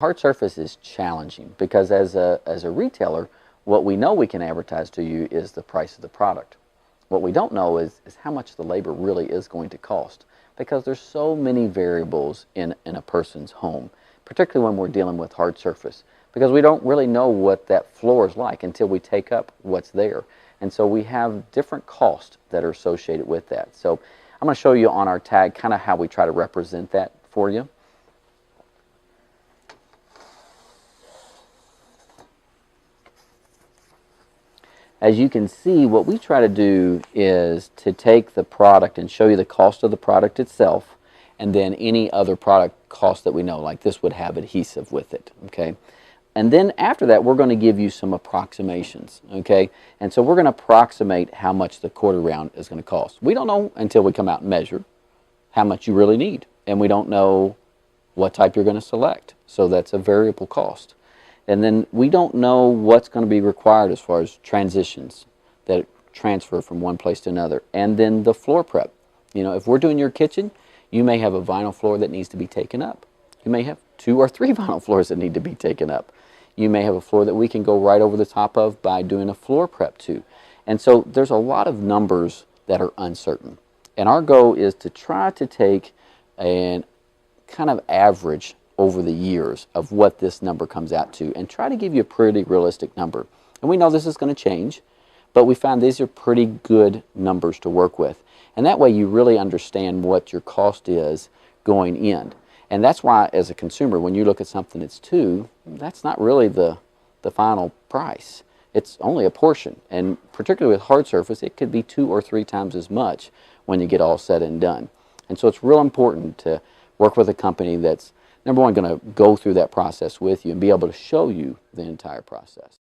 Hard surface is challenging because as a retailer, what we know we can advertise to you is the price of the product. What we don't know is how much the labor really is going to cost, because there's so many variables in a person's home, particularly when we're dealing with hard surface, because we don't really know what that floor is like until we take up what's there. And so we have different costs that are associated with that. So I'm going to show you on our tag kind of how we try to represent that for you. As you can see, what we try to do is to take the product and show you the cost of the product itself, and then any other product cost that we know, like this would have adhesive with it, okay? And then after that, we're going to give you some approximations, okay? And so we're going to approximate how much the quarter round is going to cost. We don't know until we come out and measure how much you really need, and we don't know what type you're going to select, so that's a variable cost. And then we don't know what's going to be required as far as transitions that transfer from one place to another. And then the floor prep. You know, if we're doing your kitchen, you may have a vinyl floor that needs to be taken up. You may have 2 or 3 vinyl floors that need to be taken up. You may have a floor that we can go right over the top of by doing a floor prep too. And so there's a lot of numbers that are uncertain. And our goal is to try to take a kind of average over the years of what this number comes out to and try to give you a pretty realistic number. And we know this is going to change, but we found these are pretty good numbers to work with. And that way you really understand what your cost is going in. And that's why, as a consumer, when you look at something that's 2, that's not really the final price. It's only a portion. And particularly with hard surface, it could be 2 or 3 times as much when you get all said and done. And so it's real important to work with a company that's, number one, going to go through that process with you and be able to show you the entire process.